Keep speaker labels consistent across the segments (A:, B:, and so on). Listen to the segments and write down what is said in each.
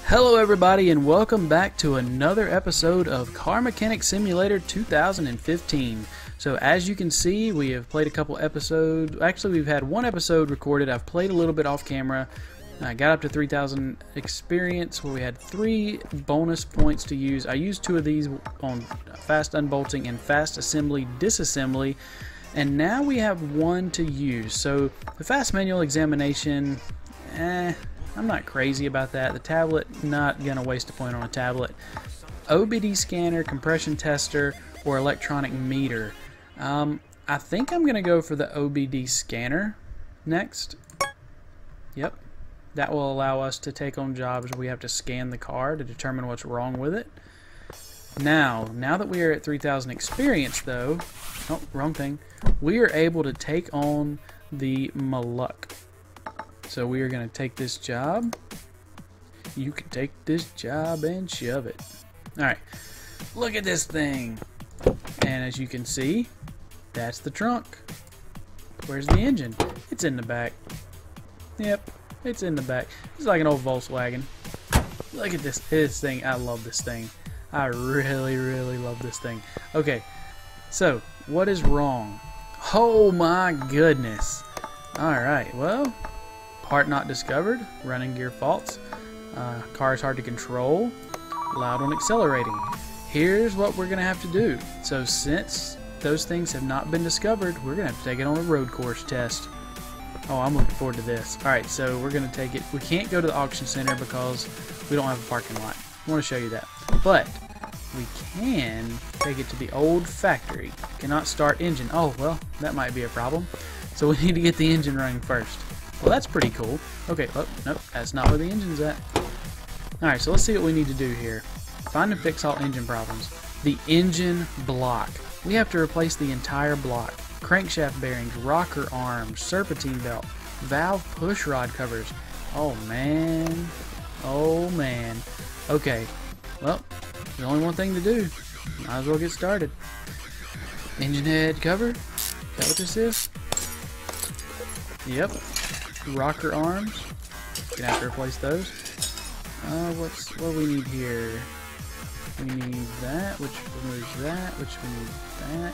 A: Hello everybody and welcome back to another episode of Car Mechanic Simulator 2015. So as you can see, we have played a couple episodes. Actually, we've had one episode recorded. I've played a little bit off camera. I got up to 3,000 experience where we had 3 bonus points to use. I used 2 of these on fast unbolting and fast assembly disassembly. And now we have 1 to use. So the fast manual examination, I'm not crazy about that. The tablet, not gonna waste a point on a tablet. OBD scanner, compression tester, or electronic meter. I think I'm gonna go for the OBD scanner next. Yep, that will allow us to take on jobs where we have to scan the car to determine what's wrong with it. Now that we are at 3,000 experience though, oh, wrong thing, we are able to take on the Maluch. So we are going to take this job. You can take this job and shove it. Alright, look at this thing. And as you can see, that's the trunk. Where's the engine? It's in the back. Yep, it's in the back. It's like an old Volkswagen. Look at this thing. I love this thing. I really love this thing. Okay, so what is wrong? Oh my goodness. Alright, well, part not discovered, running gear faults, car is hard to control, loud on accelerating. Here's what we're going to have to do. So since those things have not been discovered, we're going to have to take it on a road course test. Oh, I'm looking forward to this. Alright, so we're going to take it. We can't go to the auction center because we don't have a parking lot. I want to show you that. But we can take it to the old factory. Cannot start engine. Oh, well, that might be a problem. So we need to get the engine running first. Well, that's pretty cool. Okay, oh, nope, that's not where the engine's at. Alright, so let's see what we need to do here. Find and fix all engine problems. The engine block. We have to replace the entire block. Crankshaft bearings, rocker arms, serpentine belt, valve push rod covers. Oh man. Oh man. Okay, well, there's only one thing to do. Might as well get started. Engine head cover. Is that what this is? Yep. Rocker arms. Gonna have to replace those. What do we need here? We need that, which removes that, which we need that.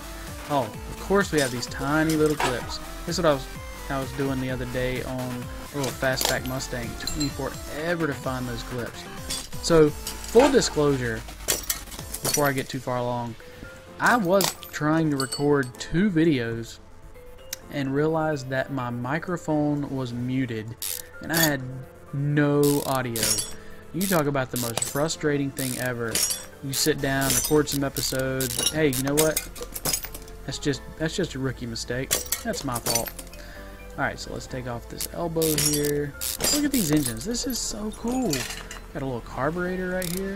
A: Oh, of course we have these tiny little clips. This is what I was doing the other day on a little fastback Mustang. It took me forever to find those clips. So, full disclosure, before I get too far along, I was trying to record 2 videos and realized that my microphone was muted and I had no audio. You talk about the most frustrating thing ever. You sit down, record some episodes, but hey, you know what? That's just a rookie mistake. That's my fault. Alright, so let's take off this elbow here. Look at these engines. This is so cool. Got a little carburetor right here.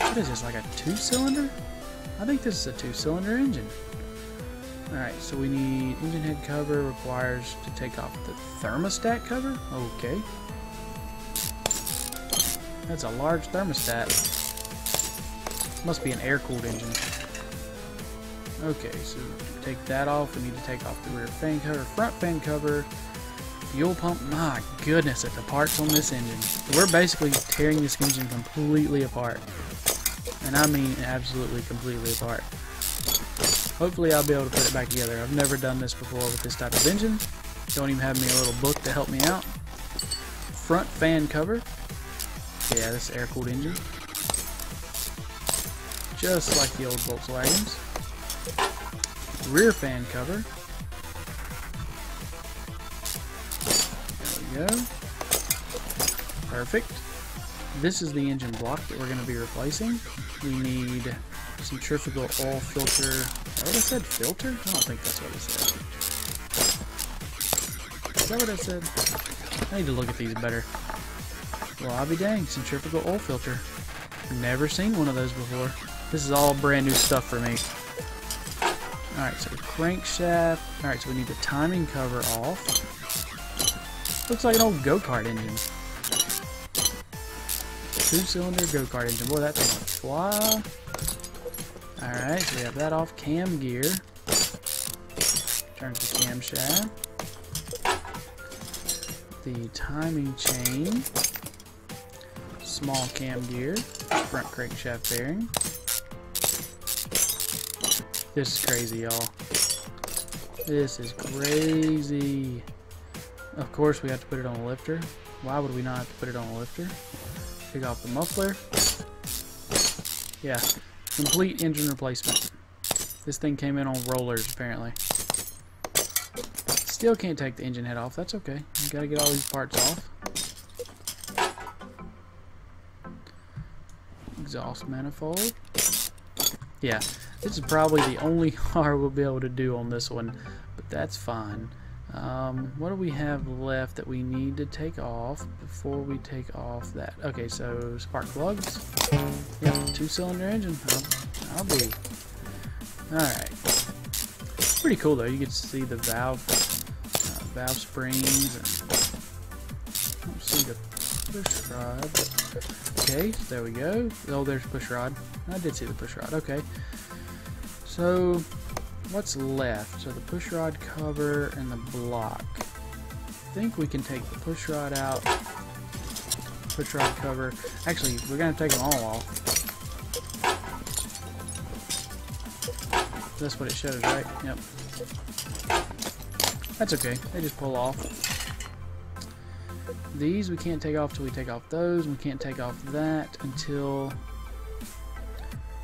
A: What is this, like a 2-cylinder? I think this is a 2-cylinder engine. Alright, so we need engine head cover, requires to take off the thermostat cover. Okay. That's a large thermostat. Must be an air-cooled engine. Okay, so take that off. We need to take off the rear fan cover, front fan cover, fuel pump. My goodness, at the parts on this engine. We're basically tearing this engine completely apart. And I mean absolutely completely apart. Hopefully I'll be able to put it back together. I've never done this before with this type of engine. Don't even have me a little book to help me out. Front fan cover. Yeah, this is air-cooled engine. Just like the old Volkswagens. Rear fan cover. There we go. Perfect. This is the engine block that we're going to be replacing. We need centrifugal oil filter. Is that what I said? Filter? I don't think that's what it said. Is that what it said? I need to look at these better. Well, I'll be dang. Centrifugal oil filter. Never seen one of those before. This is all brand new stuff for me. Alright, so crankshaft. Alright, so we need the timing cover off. Looks like an old go-kart engine. 2-cylinder go-kart engine. Boy, that thing will fly. Alright, so we have that off. Cam gear. Turns the camshaft. The timing chain. small cam gear, front crankshaft bearing. This is crazy, y'all. This is crazy. Of course, we have to put it on a lifter. Why would we not have to put it on a lifter? Take off the muffler. Yeah, complete engine replacement. This thing came in on rollers, apparently. Still can't take the engine head off. That's okay. You gotta get all these parts off. Exhaust manifold. Yeah, this is probably the only car we'll be able to do on this one, but that's fine. What do we have left that we need to take off before we take off that? Okay, so spark plugs. Yep, 2-cylinder engine. I'll be. Alright. Pretty cool though. You get to see the valve springs, and don't see the push rod. Okay, so there we go. Oh, there's push rod. I did see the push rod. Okay. So what's left? So the push rod cover and the block. I think we can take the push rod out. Push rod cover. Actually, we're gonna take them all off. That's what it shows, right? Yep. That's okay. They just pull off. These we can't take off till we take off those. We can't take off that until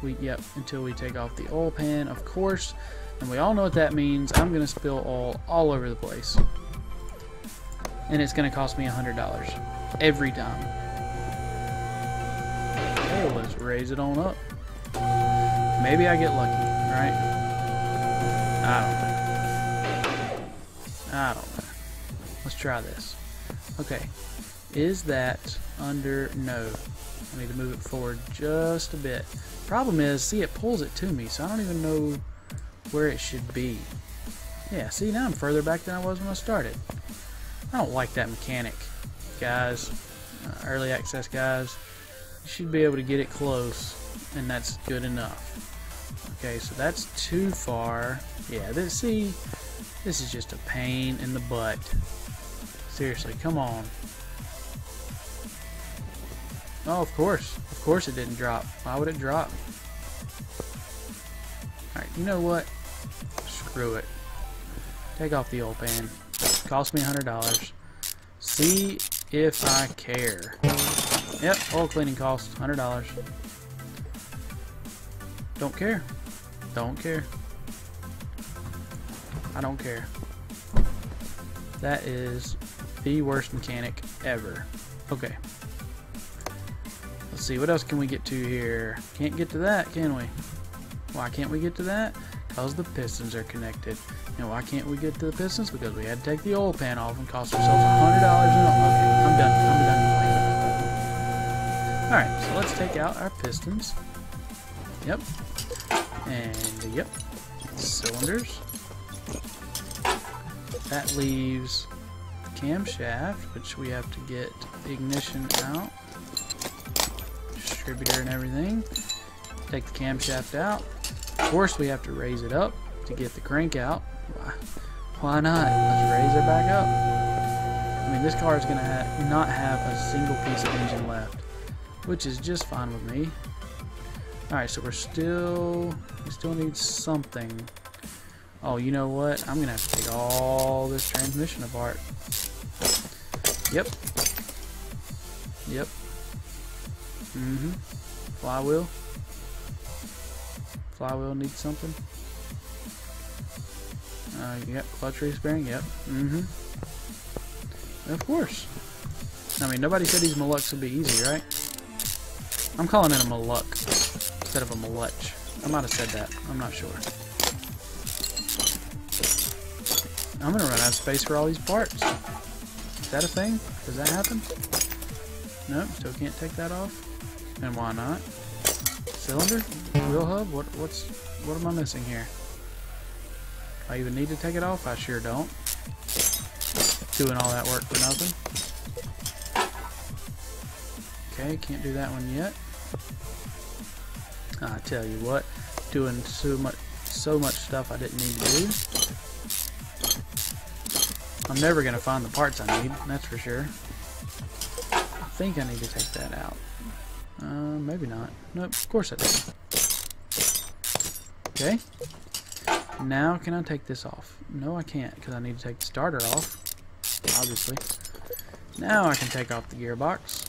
A: we take off the oil pan, of course. And we all know what that means. I'm gonna spill oil all over the place. And it's gonna cost me $100 every time. Okay, let's raise it on up. Maybe I get lucky, right? I don't know. Let's try this. Okay. Is that under? No. I need to move it forward just a bit. Problem is, see, it pulls it to me, so I don't even know where it should be. Yeah, see, now I'm further back than I was when I started. I don't like that mechanic, guys. Early access guys. You should be able to get it close, and that's good enough. Okay, so that's too far. Yeah, this is just a pain in the butt. Seriously, come on. Oh, of course it didn't drop. Why would it drop? Alright, you know what? Screw it. Take off the oil pan. Cost me $100. See if I care. Yep, oil cleaning costs $100. Don't care. Don't care. I don't care. That is the worst mechanic ever. Okay. Let's see, what else can we get to here? Can't get to that, can we? Why can't we get to that? Because the pistons are connected. And why can't we get to the pistons? Because we had to take the oil pan off and cost ourselves $100 in oil. Okay, I'm done. Alright, so let's take out our pistons. Yep. And yep. Cylinders. That leaves the camshaft, which we have to get the ignition out. Distributor and everything. Take the camshaft out. Of course, we have to raise it up to get the crank out. Why not? Let's raise it back up. I mean, this car is going to not have a single piece of engine left, which is just fine with me. Alright, so we still need something. Oh, you know what? I'm going to have to take all this transmission apart. Yep. Yep. Flywheel. Flywheel needs something. Yep. Clutch release bearing. Yep. Of course. I mean, nobody said these Maluchs would be easy, right? I'm calling it a Maluch instead of a Maluch. I might have said that. I'm not sure. I'm gonna run out of space for all these parts. Is that a thing? Does that happen? Nope. Still can't take that off. And why not? Cylinder? Wheel hub? What am I missing here? Do I even need to take it off? I sure don't. Doing all that work for nothing. Okay, can't do that one yet. I tell you what, doing so much stuff I didn't need to do. I'm never gonna find the parts I need, that's for sure. think I need to take that out. Maybe not. Nope, of course I do. Okay. Now can I take this off? No, I can't, because I need to take the starter off. Obviously. Now I can take off the gearbox.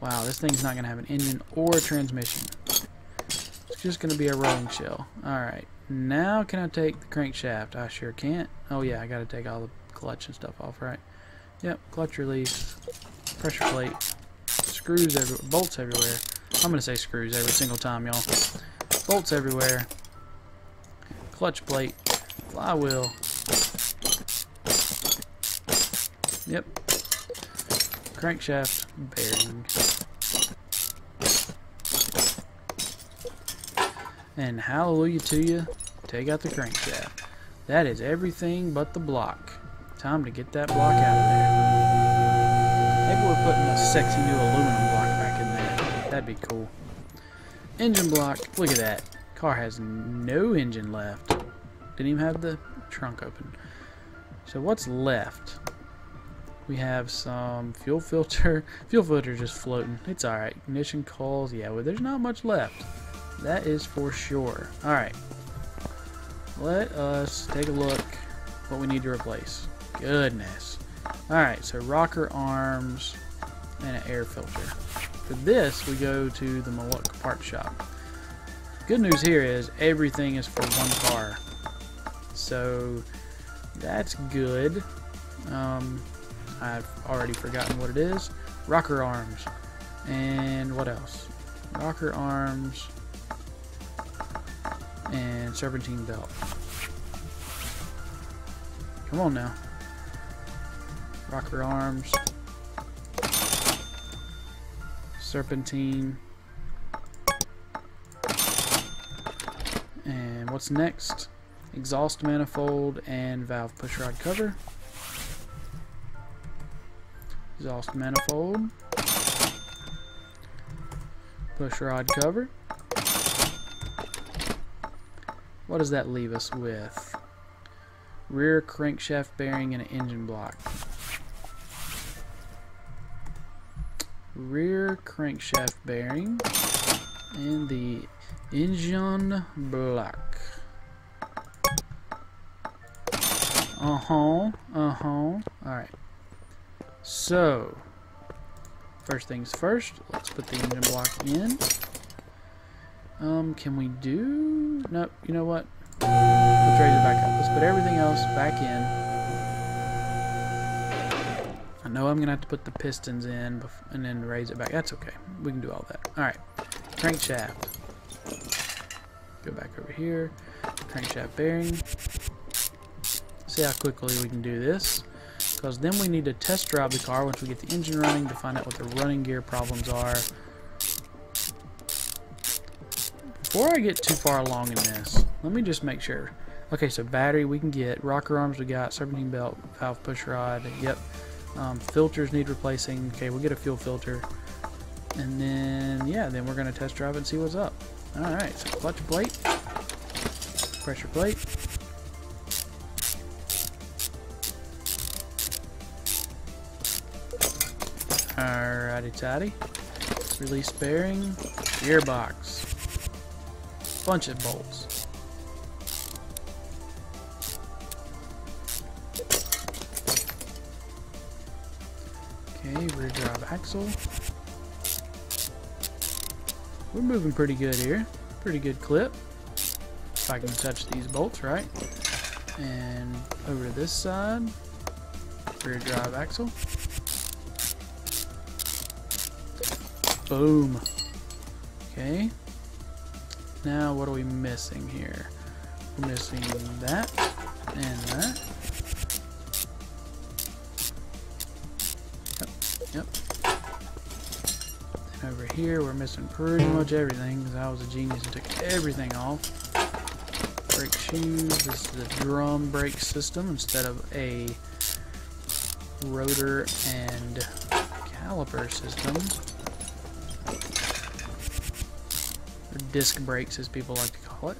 A: Wow, this thing's not going to have an engine or a transmission. It's just going to be a rolling shell. Alright. Now can I take the crankshaft? I sure can't. Oh yeah, I got to take all the clutch and stuff off, right? Yep, clutch release, pressure plate, screws everywhere, bolts everywhere. I'm going to say screws every single time, y'all. Bolts everywhere. Clutch plate, flywheel. Yep. Crankshaft bearing. And hallelujah to you, take out the crankshaft. That is everything but the block. Time to get that block out of there. Maybe we're putting a sexy new aluminum block back in there. That'd be cool. Engine block, look at that. Car has no engine left. Didn't even have the trunk open. So what's left? We have some fuel filter. Fuel filter just floating. It's alright. Ignition coils. Yeah, well, there's not much left. That is for sure. Alright. Let us take a look what we need to replace. Goodness. Alright, so rocker arms and an air filter. For this, we go to the Maluch part shop. Good news here is everything is for one car. So that's good. I've already forgotten what it is. Rocker arms. And what else? Rocker arms and serpentine belt. Come on now. Rocker arms. Serpentine. And what's next? Exhaust manifold and valve pushrod cover. Exhaust manifold. Pushrod cover. What does that leave us with? Rear crankshaft bearing and an engine block. Rear crankshaft bearing and the engine block. Alright. So, first things first, let's put the engine block in. Can we do... Nope, you know what? Let's raise it back up. Let's put everything else back in. I know I'm going to have to put the pistons in and then raise it back. That's okay. We can do all that. Alright. Crankshaft. Go back over here. Crankshaft bearing. See how quickly we can do this. Because then we need to test drive the car once we get the engine running to find out what the running gear problems are. Before I get too far along in this, let me just make sure. Okay, so battery we can get, rocker arms we got, serpentine belt, valve push rod, yep. Filters need replacing. Okay, we'll get a fuel filter. And then, yeah, then we're going to test drive it and see what's up. Alright, so clutch plate, pressure plate. Alrighty tidy. Release bearing, gearbox, bunch of bolts. Okay, rear drive axle. We're moving pretty good here. Pretty good clip. If I can touch these bolts right. And over to this side, rear drive axle. Boom. Okay. Now what are we missing here? We're missing that and that. Yep. And over here we're missing pretty much everything because I was a genius and took everything off. Brake shoes. This is a drum brake system instead of a rotor and caliper system. Or disc brakes as people like to call it.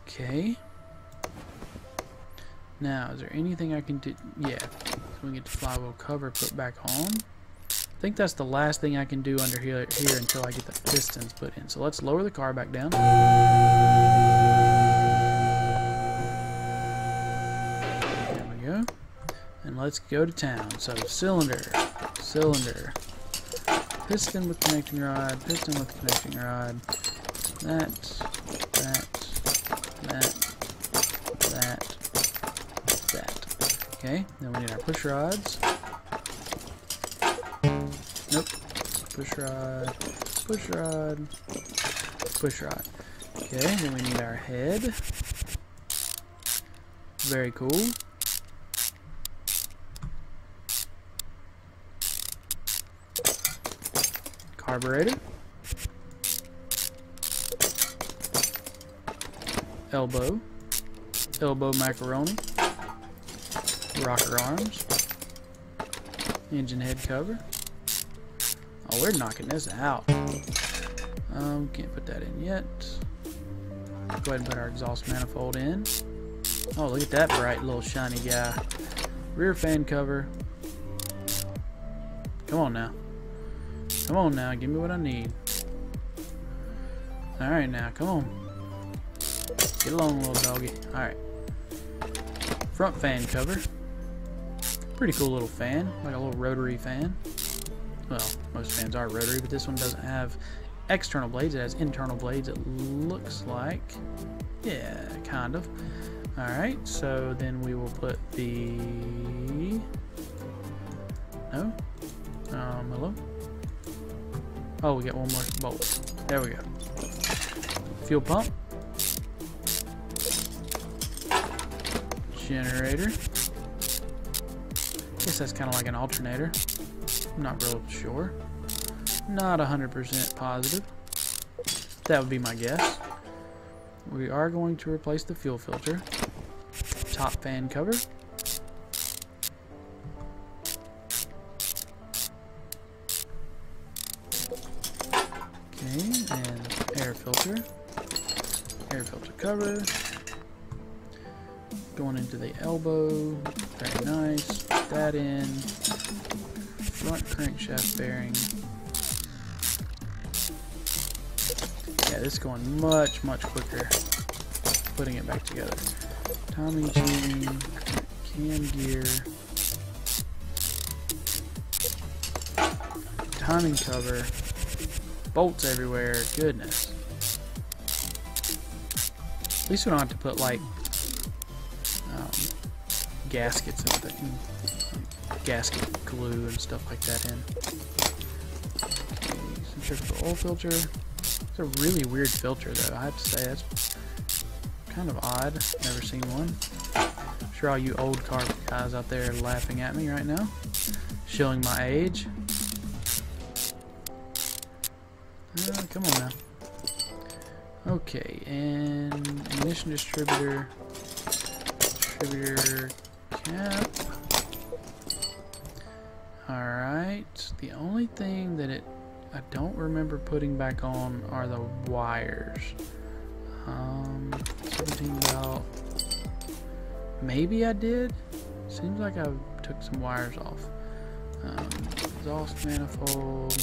A: Okay. Now, is there anything I can do? Yeah. we can get the flywheel cover put back on. I think that's the last thing I can do under here until I get the pistons put in. So let's lower the car back down. There we go. And let's go to town. So cylinder, cylinder, piston with connecting rod, piston with connecting rod, that. Okay, then we need our push rods. Nope. Push rod, push rod, push rod. Okay, then we need our head. Very cool. Carburetor. Elbow. Elbow macaroni. Rocker arms. Engine head cover. Oh, we're knocking this out. Can't put that in yet. Go ahead and put our exhaust manifold in. Oh, look at that bright little shiny guy. Rear fan cover. Come on now. Come on now, give me what I need. Alright now, come on. Get along, little doggy. Alright. Front fan cover. Pretty cool little fan, like a little rotary fan. Well, most fans are rotary, but this one doesn't have external blades. It has internal blades, it looks like. Yeah, kind of. Alright, so then we will put the... No? Hello? Oh, we got one more bolt. There we go. Fuel pump. Generator. Guess that's kind of like an alternator. I'm not real sure. Not 100% positive. That would be my guess. We are going to replace the fuel filter. Top fan cover. Okay, and air filter. Air filter cover. Going into the elbow. Very nice. Put that in. Front crankshaft bearing. Yeah, this is going much quicker. Putting it back together. Timing chain. Cam gear. Timing cover. Bolts everywhere. Goodness. At least we don't have to put like gaskets and things. Gasket glue and stuff like that in. Okay, centrifugal oil filter. It's a really weird filter though, I have to say. That's kind of odd. Never seen one. I'm sure all you old car guys out there are laughing at me right now. Showing my age. Come on now. Okay, and ignition distributor. Distributor cap. Alright, the only thing that I don't remember putting back on are the wires. 17 belt. Maybe I did. Seems like I took some wires off. Exhaust manifold.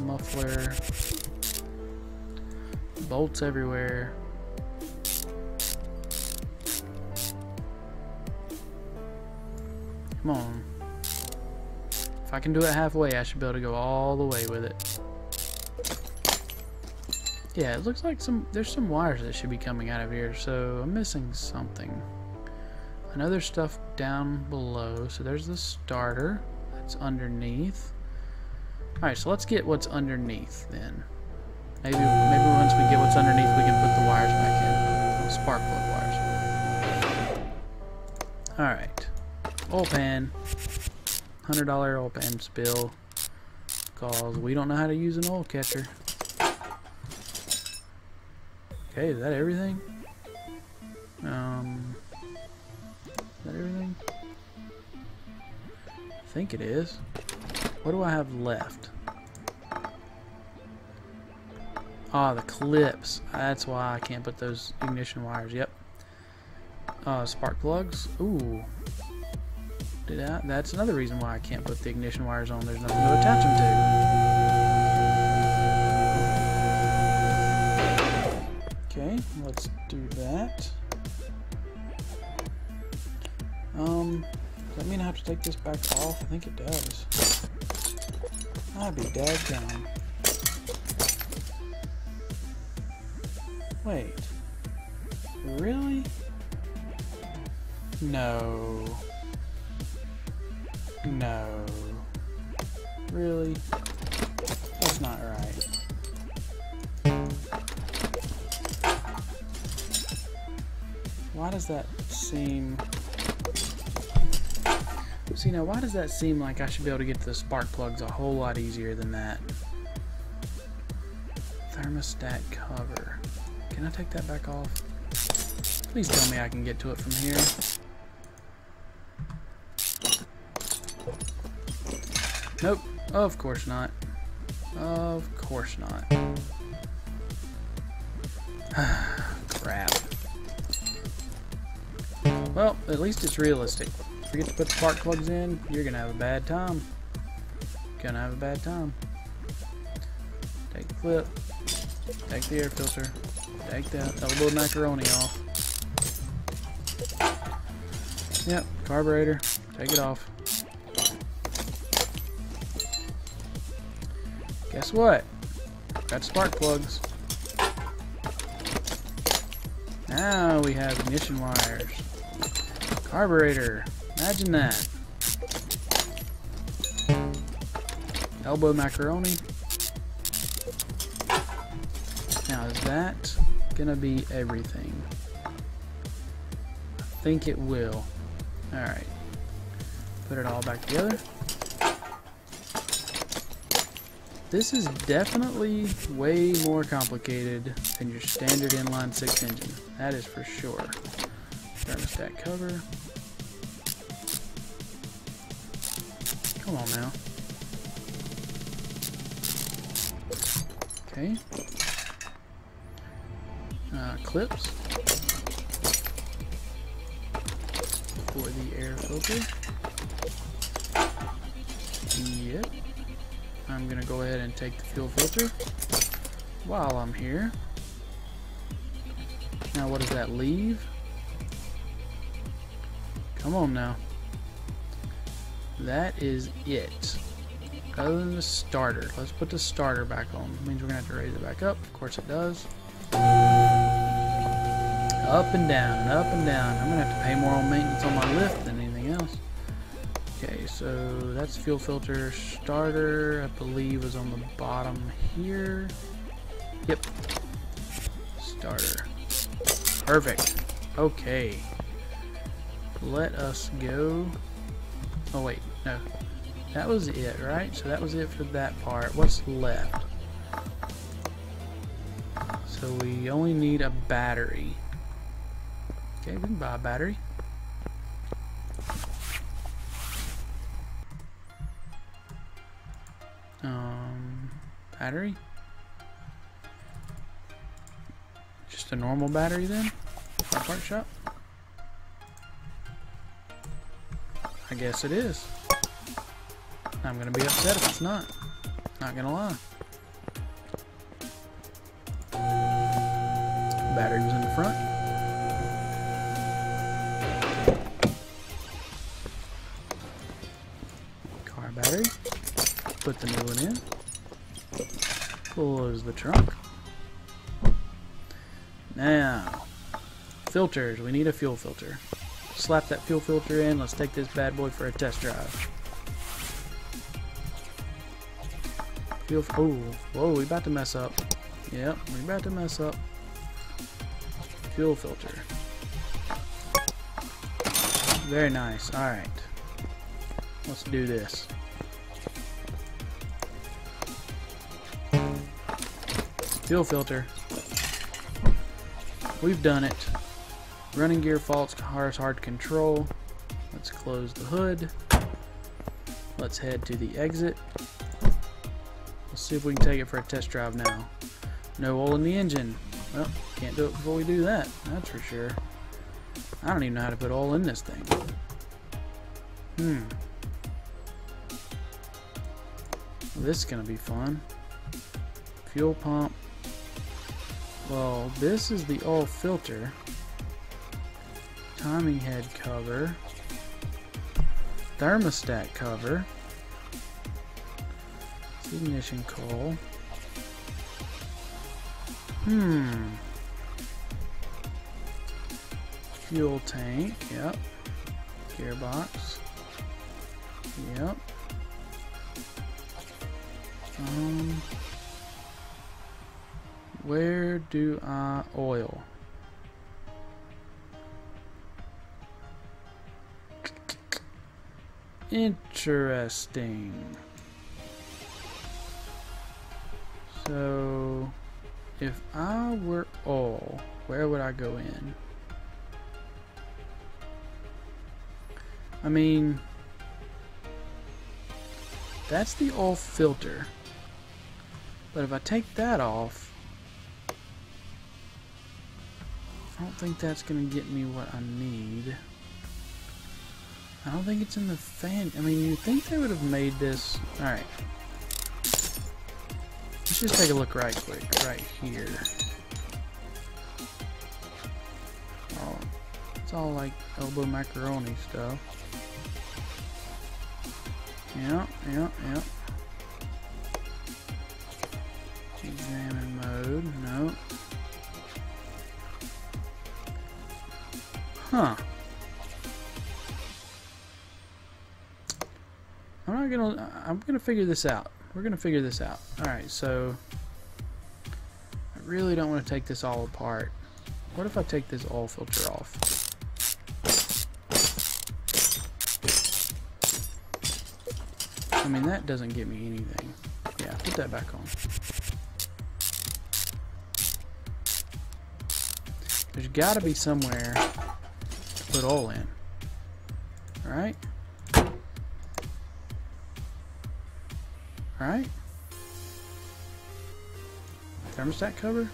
A: Muffler. Bolts everywhere. Come on. If I can do it halfway, I should be able to go all the way with it. Yeah, it looks like there's some wires that should be coming out of here, so I'm missing something. I know there's stuff down below, so there's the starter that's underneath. Alright, so let's get what's underneath then. Maybe once we get what's underneath, we can put the wires back in. Spark plug wires. Alright. Oil pan. $100 oil pan spill. Because we don't know how to use an oil catcher. Okay, is that everything? Is that everything? I think it is. What do I have left? Ah, the clips. That's why I can't put those ignition wires. Yep. Spark plugs. Ooh. That's another reason why I can't put the ignition wires on. There's nothing to attach them to. Okay, let's do that. Does that mean I have to take this back off? I think it does. I'd be dadgum. Wait. Really? No. No. Really? That's not right. Why does that seem... See, now why does that seem like I should be able to get to the spark plugs a whole lot easier than that? Thermostat cover. Can I take that back off? Please tell me I can get to it from here. Nope. Of course not. Of course not. Crap. Well, at least it's realistic. Forget to put spark plugs in, you're gonna have a bad time. Gonna have a bad time. Take the clip. Take the air filter. Take that elbow macaroni off. Yep, carburetor. Take it off. Guess what? Got spark plugs. Now we have ignition wires. Carburetor. Imagine that. Elbow macaroni. Now is that gonna be everything? I think it will. Alright. Put it all back together. This is definitely way more complicated than your standard inline 6 engine. That is for sure. Thermostat cover. Come on now. Okay. Clips for the air filter. Yep. I'm gonna go ahead and take the fuel filter while I'm here. Now what does that leave? Come on now. That is it. Other than the starter. Let's put the starter back on. Means we're gonna have to raise it back up. Of course it does. Up and down, up and down. I'm gonna have to pay more on maintenance on my lift than anything else. Okay, so that's fuel filter. Starter, I believe, is on the bottom here. Yep. Starter. Perfect. Okay. Let us go. Oh wait, no. That was it, right? So that was it for that part. What's left? So we only need a battery. Okay, we can buy a battery. Battery? Just a normal battery then? Car part shop? I guess it is. I'm gonna be upset if it's not. Not gonna lie. Battery was in the front. Car battery. Put the new one in. Close the trunk. Now, filters. We need a fuel filter. Slap that fuel filter in. Let's take this bad boy for a test drive. Oh, whoa, we about to mess up. Yep, we're about to mess up. Fuel filter. Very nice. Alright. Let's do this. Fuel filter. We've done it. Running gear faults, cars hard to control. Let's close the hood. Let's head to the exit. Let's see if we can take it for a test drive now. No oil in the engine. Well, can't do it before we do that. That's for sure. I don't even know how to put oil in this thing. This is gonna be fun. Fuel pump. Well, this is the oil filter. Timing head cover. Thermostat cover. Ignition coil. Fuel tank, yep. Gearbox. Yep. Where do I oil? Interesting. So, if I were oil, where would I go in? I mean, that's the oil filter. But if I take that off, I don't think that's going to get me what I need. I don't think it's in the fan. I mean, you'd think they would have made this. Alright. Let's just take a look right quick. Right here. Oh, it's all like elbow macaroni stuff. Yep. Examine mode. Nope. Huh. I'm gonna figure this out. We're gonna figure this out. Alright, so I really don't want to take this all apart. What if I take this oil filter off? I mean, that doesn't get me anything. Yeah, put that back on. There's gotta be somewhere to put oil in. Alright? Alright. Thermostat cover.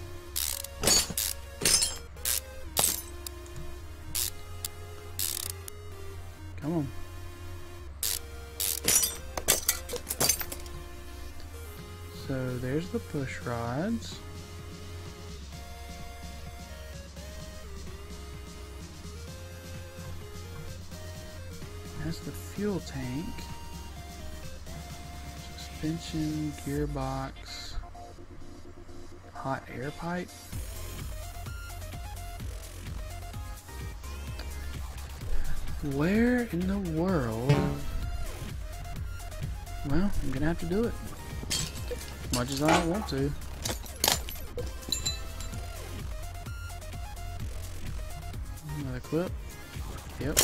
A: Come on. So there's the push rods. That's the fuel tank. Suspension, gearbox, hot air pipe. Where in the world? Well, I'm gonna have to do it. As much as I don't want to. Another clip. Yep.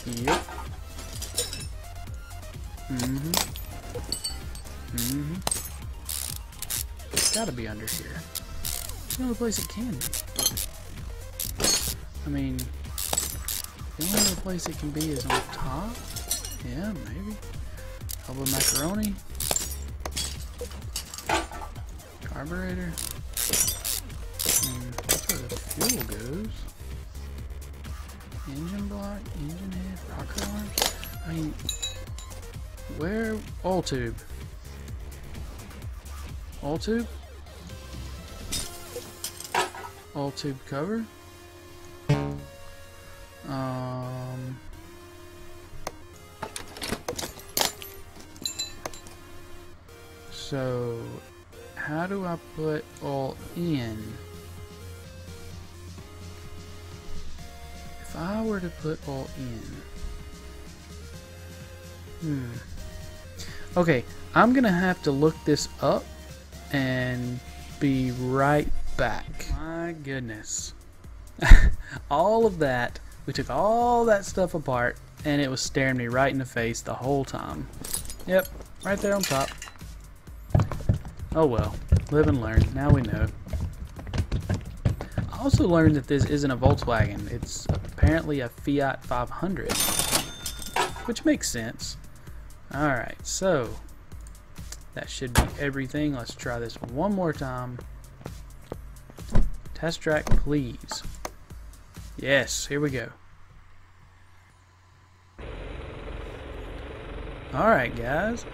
A: Yep. It's gotta be under here. There's no other place it can be. I mean, the only other place it can be is on top. Yeah, maybe. Elbow macaroni. Carburetor. That's where the fuel goes. Engine block, engine head, rocker arms. I mean, where? Oil tube. Oil tube? Oil tube cover. So, how do I put oil in? If I were to put oil in, okay, I'm gonna have to look this up and be right back. My goodness. All of that, we took all that stuff apart and it was staring me right in the face the whole time. Yep, right there on top. Oh well, live and learn. Now we know. I also learned that this isn't a Volkswagen. It's apparently a Fiat 500, which makes sense. Alright, so that should be everything. Let's try this one more time. Test track, please. Yes, here we go. Alright guys,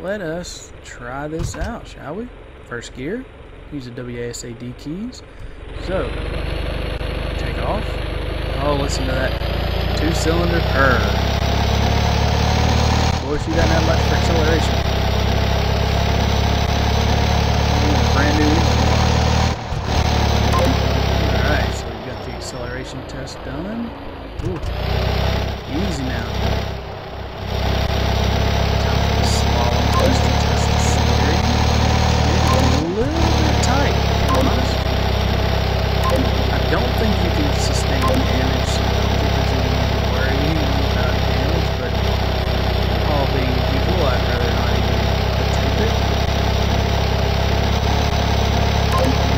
A: let us try this out, shall we? First gear, use the WASD keys. So, take off. Oh, listen to that 2-cylinder purr. Of course, you doesn't have much for acceleration. Brand new engine. Alright, so we've got the acceleration test done. Ooh, easy now. I don't think you can sustain damage, so I don't think there's any need to worry about damage, but all being equal, I'd rather not even attempt it.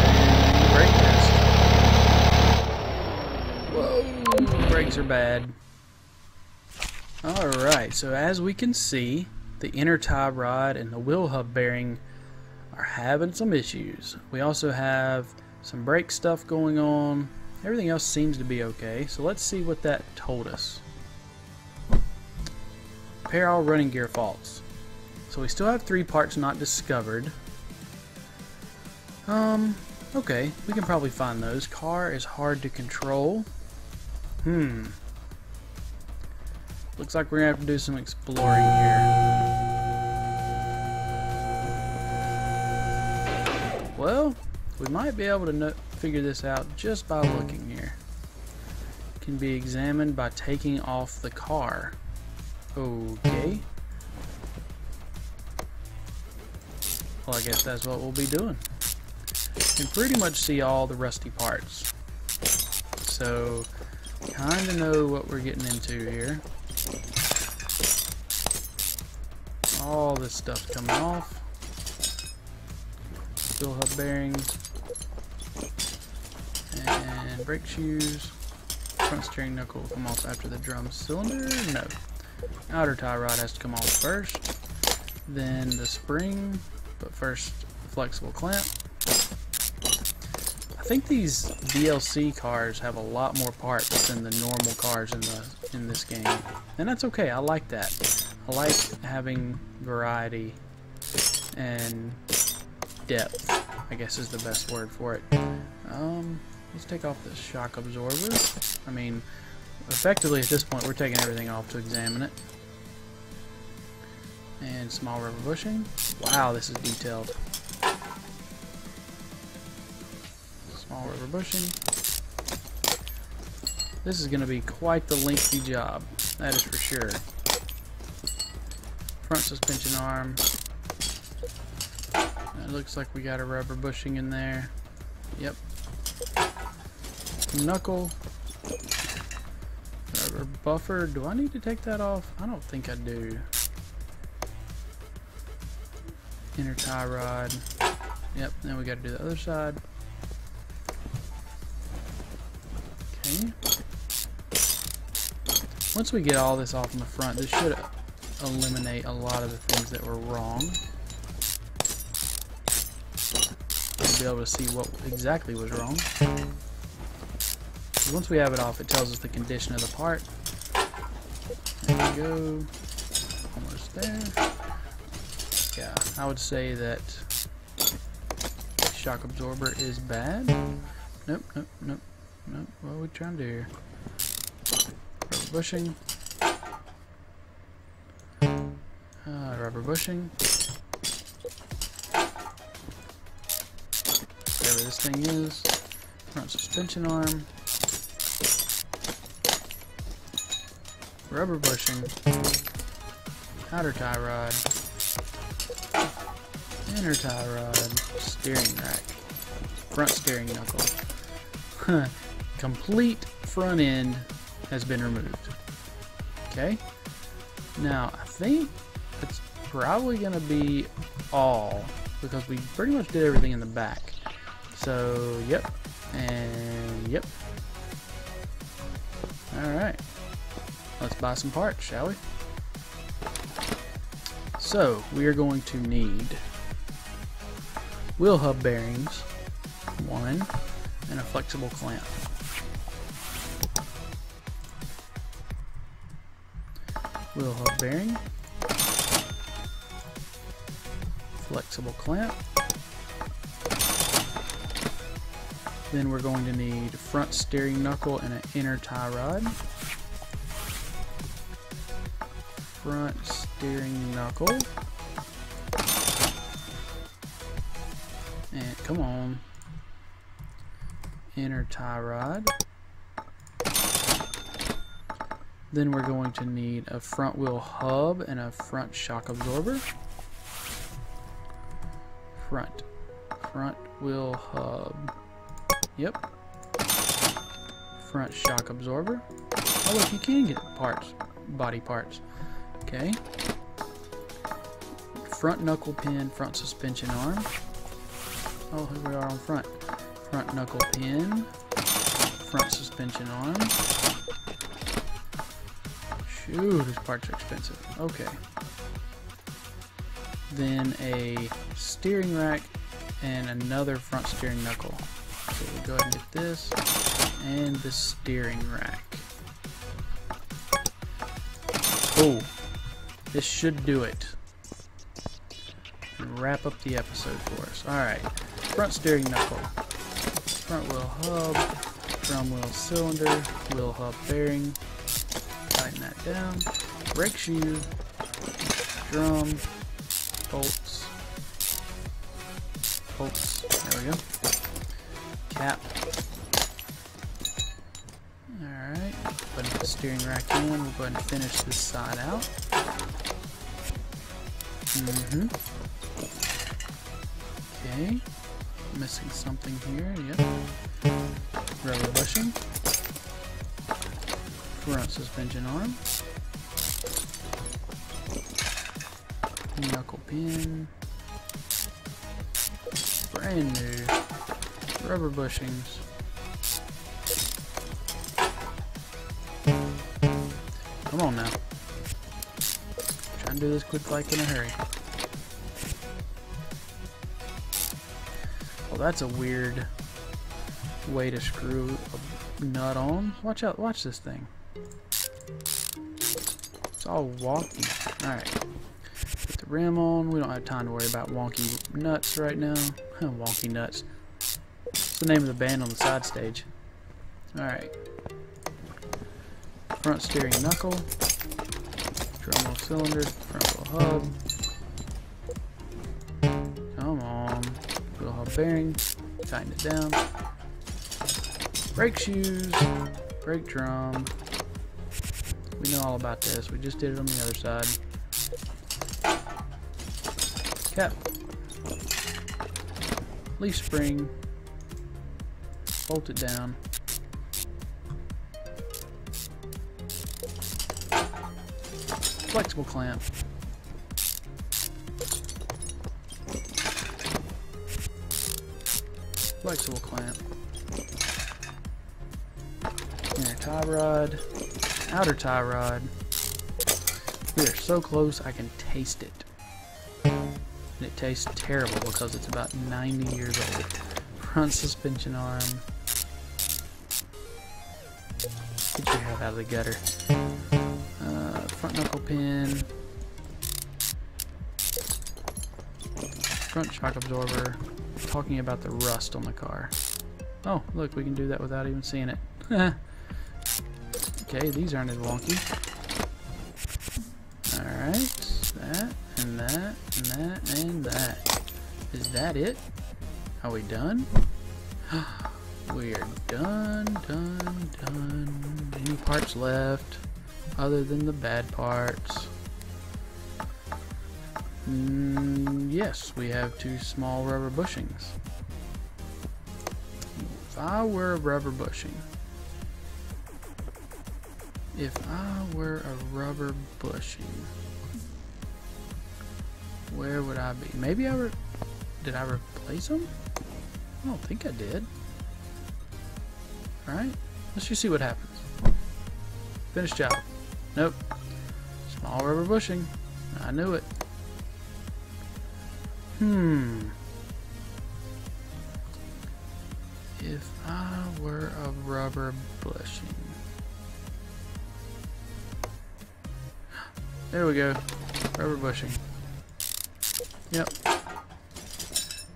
A: And brake test. Whoa, brakes are bad. Alright, so as we can see, the inner tie rod and the wheel hub bearing are having some issues. We also have some brake stuff going on. Everything else seems to be okay, so let's see what that told us. Repair all running gear faults. So we still have 3 parts not discovered. Okay, we can probably find those. Car is hard to control. Looks like we're gonna have to do some exploring here. Well, we might be able to figure this out just by looking here. It can be examined by taking off the car. Okay. Well, I guess that's what we'll be doing. You can pretty much see all the rusty parts. So, kind of know what we're getting into here. All this stuff coming off. Wheel hub bearings and brake shoes. Front steering knuckle will come off after the drum cylinder. No. Outer tie rod has to come off first, then the spring, but first the flexible clamp. I think these DLC cars have a lot more parts than the normal cars in this game, and that's okay. I like that. I like having variety and depth, I guess is the best word for it. Let's take off the shock absorber. I mean, effectively at this point we're taking everything off to examine it. And small rubber bushing. Wow, this is detailed. Small rubber bushing. This is going to be quite the lengthy job, that is for sure. Front suspension arm. It looks like we got a rubber bushing in there. Yep. Knuckle. Rubber buffer. Do I need to take that off? I don't think I do. Inner tie rod. Yep, then we got to do the other side. Okay. Once we get all this off in the front, this should eliminate a lot of the things that were wrong. Be able to see what exactly was wrong. Once we have it off, it tells us the condition of the part. There we go. Almost there. Yeah, I would say that the shock absorber is bad. Nope. What are we trying to do here? Rubber bushing. Rubber bushing. Whatever this thing is. Front suspension arm. Rubber bushing. Outer tie rod. Inner tie rod. Steering rack. Front steering knuckle. Complete front end has been removed. Okay. Now I think it's probably going to be all, because we pretty much did everything in the back. So, yep, and yep. Alright, let's buy some parts, shall we? So, we are going to need wheel hub bearings, 1, and a flexible clamp. wheel hub bearing, flexible clamp. Then we're going to need a front steering knuckle and an inner tie rod. Front steering knuckle. And come on. Inner tie rod. Then we're going to need a front wheel hub and a front shock absorber. Front wheel hub. Yep. Front shock absorber. Oh look, you can get parts, body parts. Okay. Front knuckle pin, front suspension arm. Oh, here we are on front. Front knuckle pin, front suspension arm. Shoot, these parts are expensive. Okay. Then a steering rack and another front steering knuckle. So we'll go ahead and get this and the steering rack. Oh, this should do it. And wrap up the episode for us. Alright, front steering knuckle, front wheel hub, drum wheel cylinder, wheel hub bearing. Tighten that down. Brake shoe, drum, bolts. There we go. Cap. Alright, put the steering rack in. We'll go ahead and finish this side out. Okay. Missing something here. Yep. Rubber bushing. Front suspension arm. Knuckle pin. Brand new rubber bushings. Come on now. Try and do this quick like in a hurry. Well, that's a weird way to screw a nut on. Watch out, watch this thing. It's all wonky. Alright. Put the rim on. We don't have time to worry about wonky nuts right now. Wonky nuts. It's the name of the band on the side stage. Alright. Front steering knuckle. Drum wheel cylinder. Front wheel hub. Come on. Wheel hub bearing. Tighten it down. Brake shoes. Brake drum. We know all about this. We just did it on the other side. Cap. Leaf spring. Bolt it down. Flexible clamp. Flexible clamp. Inner tie rod. Outer tie rod. We are so close I can taste it. And it tastes terrible because it's about 90 years old. Front suspension arm. Get your head out of the gutter. Front knuckle pin. Front shock absorber. Talking about the rust on the car. Oh, look, we can do that without even seeing it. Okay, these aren't as wonky. Alright, that, and that, and that, and that. Is that it? Are we done? We are done. Any parts left other than the bad parts? Yes, we have two small rubber bushings. If I were a rubber bushing, where would I be? Maybe did I replace them? I don't think I did. Alright, let's just see what happens. Finished job. Nope. Small rubber bushing. I knew it. If I were a rubber bushing. There we go. Rubber bushing. Yep.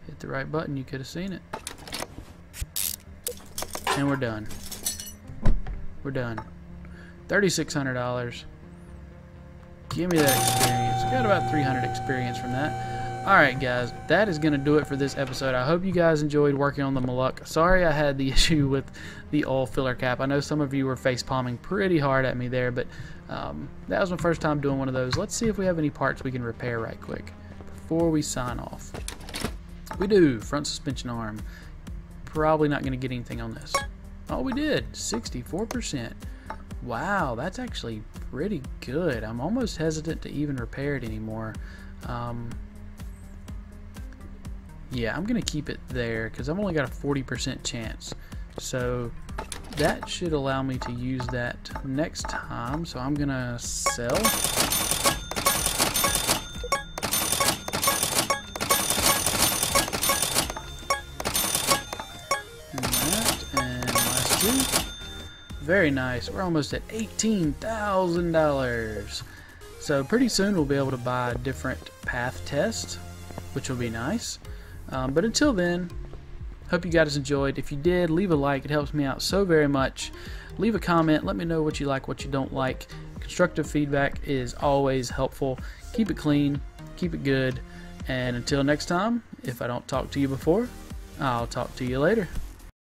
A: Hit the right button, you could have seen it. And we're done. We're done. $3,600. Give me that experience. Got about 300 experience from that. Alright guys, that is going to do it for this episode. I hope you guys enjoyed working on the Maluch. Sorry I had the issue with the oil filler cap. I know some of you were face palming pretty hard at me there, but that was my first time doing one of those. Let's see if we have any parts we can repair right quick before we sign off. We do. Front suspension arm. Probably not going to get anything on this. Oh, we did. 64%. Wow, that's actually pretty good. I'm almost hesitant to even repair it anymore. Yeah, I'm going to keep it there because I've only got a 40% chance. So that should allow me to use that next time. So I'm going to sell. Very nice. We're almost at $18,000. So pretty soon we'll be able to buy a different path test, which will be nice. But until then, hope you guys enjoyed. If you did, leave a like. It helps me out so very much. Leave a comment. Let me know what you like, what you don't like. Constructive feedback is always helpful. Keep it clean. Keep it good. And until next time, if I don't talk to you before, I'll talk to you later.